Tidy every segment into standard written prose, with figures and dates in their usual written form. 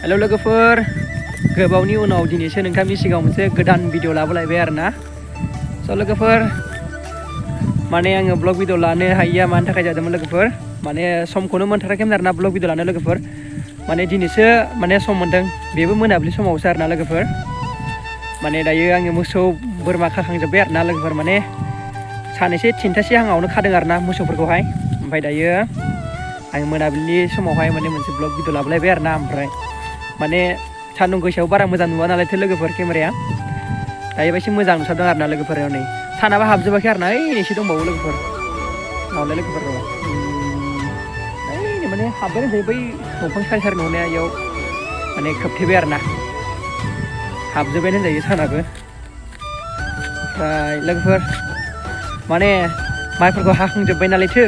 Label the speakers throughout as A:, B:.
A: hello लोगोफोर गोबावनि उनाव दिनैसो नोंथांनि सिगाङाव मोनसे गोदान भिडिअ लाबोलायबाय आरोना स' लोगोफोर माने आङो ब्लग भिडिअ लानो हायिया मानि थाखाय जादोंमोन लोगोफोर माने समखौनो मोनथाराखैमोन आरोना ब्लग भिडिअ लानो लोगोफोर माने दिनैसो माने सम मोनदों बेबो मोनाबिलि समावसो आरोना लोगोफोर माने दायो आङो मोसौ बोरमा खाखांजोब्बाय आरोना लोगोफोर माने सानैसे थिनथासे आङावनो खादों आरोना मोसौफोरखौहाय ओमफ्राय दायो आं मोनाबिलि समावहाय माने मोनसे ब्लग भिडिअ लाबोलायबाय आरोना ओमफ्राय माने सान्दुं गोसायाव बारा मोजां नुवा नालायथो लोगोफोर केमेराया दायोबा एसे मोजां नुसाबदों आरोना लोगोफोर नै सानाबा हाबजोबाखै आरोना ओइ एसे दंबावो लोगोफोर मावलाय लोगोफोर ओइ माने हाबबाय होनजायो बै दंफां सारि नुनाया इयाव माने खोबथेबाय आरोना हाबजोब्बाय होनजायो सानाबो ओमफ्राय लोगोफोर माने माइफोरखौ हाखांजोब्बाय नालायथो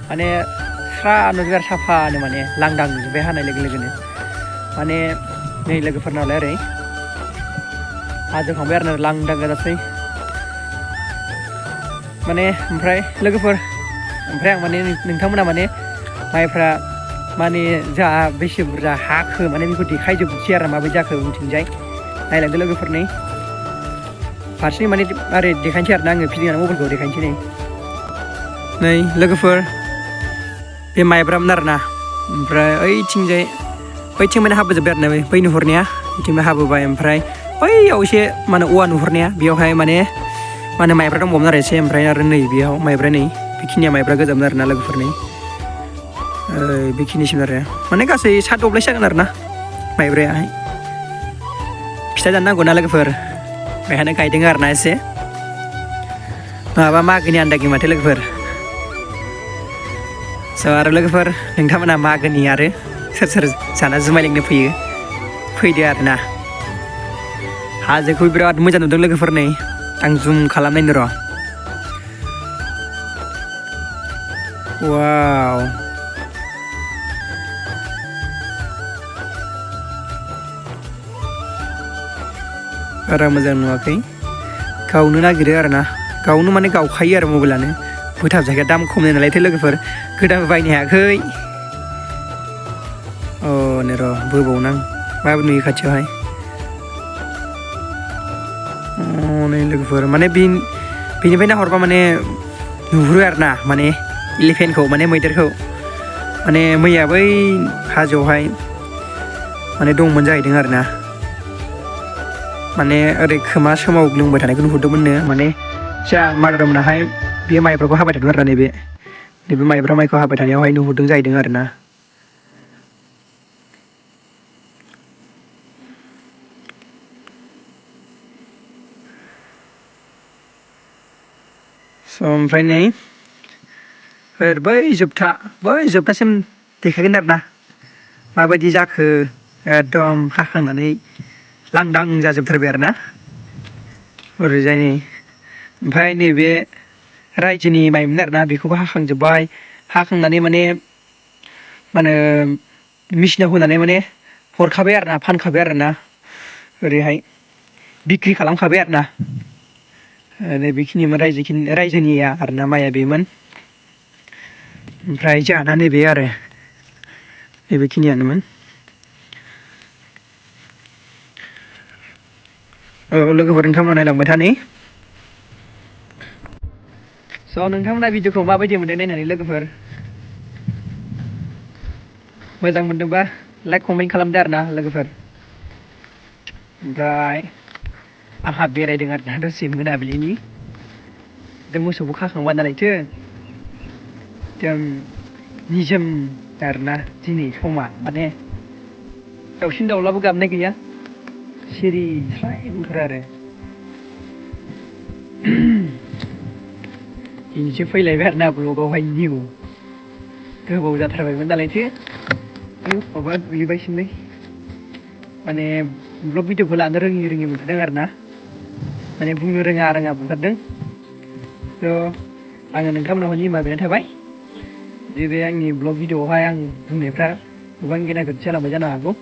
A: माने स्रा नुजोबबाय आरो साफानो माने लांदां नुजोब्बाय हानाय लोगो लोगोनो माने नै लोगोफोर नालाय ओरै हाजोखांबाय आरो लांदां गोजासै माने ओमफ्राय लोगोफोर ओमफ्राय आं माने नोंथांमोना माने माइफ्रा माने जा बेसे बुरजा हाखो माने बेखौ देखायजोबसै आरो माबायदि जाखो उनथिंजाय नायलांदो लोगोफोर नै फारसेनि माने ओरै देखायनोसै आरोना आङो फिदिंनानै मबाइलखौ देखायनोसै नै लोगोफोर बे माइब्रामोन आरोना ओमफ्राय ओइथिंजाय बैथिं माने हाबोजोब्बाय आरोना बै नुहुरनाया बिथिंबो हाबोबाय ओमफ्राय बैयाव एसे माने औवा नुहुरनाया बेयावहाय माने माइब्रा दंबावोमोन आरो एसे ओमफ्राय आरो नै बेयाव माइब्रा नै बेखिनिया माइब्रा गोजामोन आरोना लोगोफोर नै बेखिनिसिम आरो माने गासै 7 दब्लायसो जागोन आरोना माइब्रायाहाय फिथा जानो नांगौ ना लोगोफोर बेहायनो गायदों आरोना एसे नङाबा मागोनि आन्दागि माथो लोगोफोर स' आरो लोगोफोर नोंथांमोना मागोनि आरो सोर सोर जाना जुमाय लोंनो फैदो आरोना हाजोखौ बिराद मोजां नुदों लोगोफोर नै आं जुम खालामनायनो र' वाव बारा मोजां नुवाखै गावनो नागिरो आरोना गावनो माने गावखायो आरो मबाइलानो फोथाब जायगा दाम खमनि नालायथो लोगोफोर गोदानबो बायनो हायाखै अ नै र' बोबावनां माबो नुयो खाथियावहाय नै लोगोफोर माने बेनिफ्राय नाहरबा माने नुहुरो आरोना माने इलिफेन्टखौ माने मैदेरखौ माने मैया बै हाजोआवहाय माने दंमोन जाहैदों आरोना माने ओरै खोमा सोमावग्लुंबाय थानायखौ नुहुरदोंमोननो माने जा मादारमोनाहाय बे माइब्राखौ हाबाय थादों आरोना नैबे माइब्रा माइखौ हाबाय थानायावहाय नुहुरदों जाहैदों आरोना स' ओमफ्राय नै बै जोबथासिम देखायगोन आरोना माबायदि जाखो एकदम हाखांनानै लांदां जाजोबथारबाय आरोना ओरैजाय नै ओमफ्राय नैबे रायजोनि माइमोन आरोना बेखौबो हाखांजोब्बाय हाखांनानै माने मा होनो मेचिनाव होनानै माने हरखाबाय आरोना फानखाबाय आरोना ओरैहाय बिक्रि खालामखाबाय आरोना बेखिनिमोन रायजोनिया आरोना माइया बेमोन ओमफ्राय जोंहाना नैबे आरो बेखिनियानोमोन लोगोफोर नोंथांमोना नायलांबाय था नै स' नोंथांमोना भिडिअखौ माबायदि मोनदों नायनानै लोगोफोर मोजां मोनदोंबा लाइक कमेन्ट खालामदो आरोना लोगोफोर ओमफ्राय आंहा बेरायदों आरोना दसे मोनाबिलिनि जों मोसौबो खाखांबाय नालायथो जों निजोम आरोना दिनै समा माने दाउसिन दाउलाबो गाबनाय गैया सिरि स्राय बुंथारो आरो दिनैसो फैलायबाय आरोना ब्लगावहाय निउ गोबाव जाथारबायमोन नालायथो माबा दुगैबायसोमलै माने ब्लग भिडिअखौ लानो रोङि मोनथारदों आरोना माने बुंनो रोङा मोनथारदों थ' आङो नोंथांमोनाव निमाहा बिनाय थाबाय जे बे आंनि ब्लग भिडिअआवहाय आं बुंनायफ्रा गोबां गेना गोरोन्थि जालांबाय जानो हागौ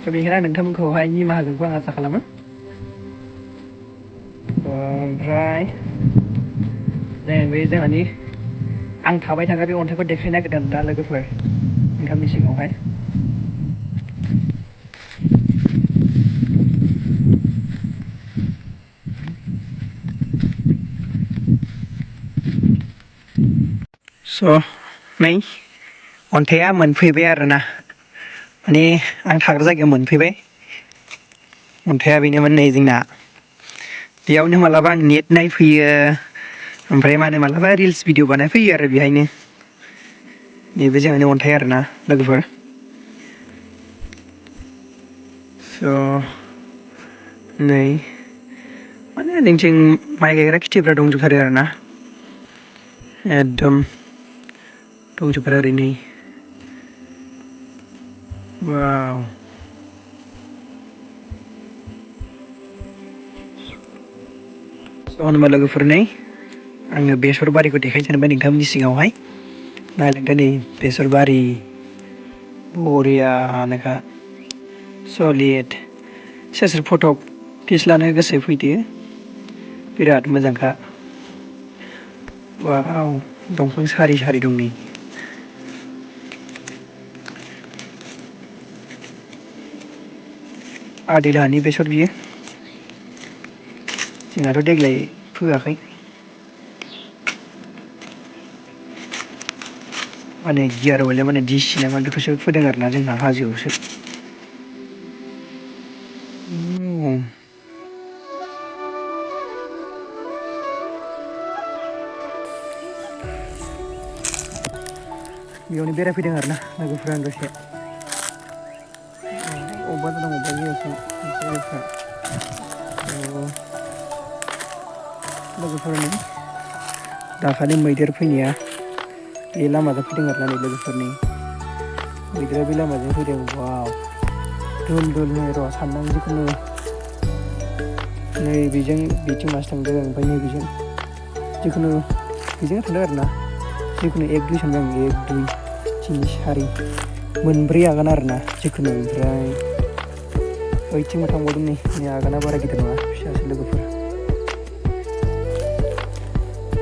A: थ' बेनिखायनो आं नोंथांमोनखौहाय निमाहा होगोनखौ आं आसा खालामो ओमफ्राय बे जोंहानि आं थाबाय थाग्रा बे अन्थाइखौ देखायनो नागिरदों दा लोगोफोर नोंथांनि सिगाङावहाय स' नै अन्थाइआ मोनफैबाय आरोना माने आं थाग्रा जायगायाव मोनफैबाय अन्थाइआ बेनोमोन नै जोंना बेयावनो मालाबा आं नेट नायफैयो ओमफ्राय मा होनो मालाबा रिल्स भिडिअ बानायफैयो आरो बेहायनो नैबे जोंहानि अन्थाइ आरोना लोगोफोर स' नै माने जोंथिं माइ गायग्रा खेथिफ्रा दंजोबथारो आरोना एकदम दंजोबथारो ओरै नै वाव स' होनबा लोगोफोर नै आङो बेसर बारिखौ देखायनो सानबाय नोंथांमोननि सिगाङावहाय नायलांदो नै बेसर बारि बरियानोखा सलिड सोर सोर फट' पिक्स लानो गोसो फैदो बिराद मोजांखा वाव दंफां सारि सारि दं नै आदै लाहानि बेसर बियो जोंहाथ' देग्लाय फोआखै माने गियार अइल माने दिसि ना मा बेखौसो फोदों आरोना जोंहा हाजोआवसो बेयावनो बेरायफैदों आरोना लोगोफोरा दसे अबेबा दं अबेबा जायाखै लोगोफोरनि दाखालि मैदेर फैनाया बे लामाजों फैदों आरोना नै लोगोफोरनि मैदेरा बे लामाजों फैदों वाव दुल दुल नै र' साननां जिखुनु नै बेजों बिथिं मासे थांदों ओमफ्राय नै बेजों जिखुनु बेजों थांदों आरोना जिखुनु एक दुइ सानदों आं एक दुइ तिन सारि मोनब्रै आगान आरोना जिखुनु ओमफ्राय ओइथिंबो थांबावदों नै आगाना बारा गिदिर नङा फिसासो लोगोफोर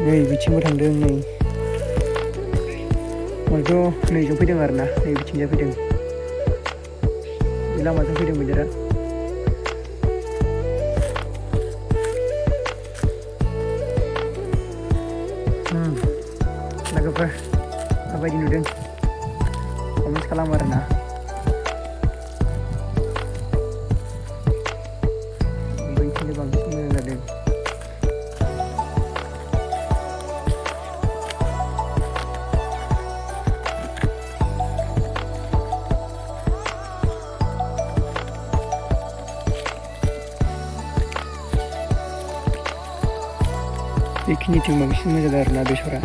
A: नै बिथिंबो थांदों नै हयथ' नैजों फैदों आरोना नै बिथिंजाय फैदों बे लामाजों फैदों मैदेरा लोगोफोर माबायदि नुदों कमेन्ट खालाम आरोना बैथिंनो बांसिन मोजां जादों बेखिनिथिं बांसिन मोजां जादों आरोना बेसरा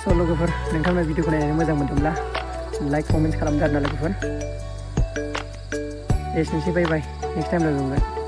A: स' लोगोफोर नोंथांमोना भिडिअखौ नायनानै मोजां मोनदोंब्ला लाइक कमेन्ट खालामदो आरोना लोगोफोर एसेनोसै बाय बाय नेक्स्ट टाइम लोगो मोनगोन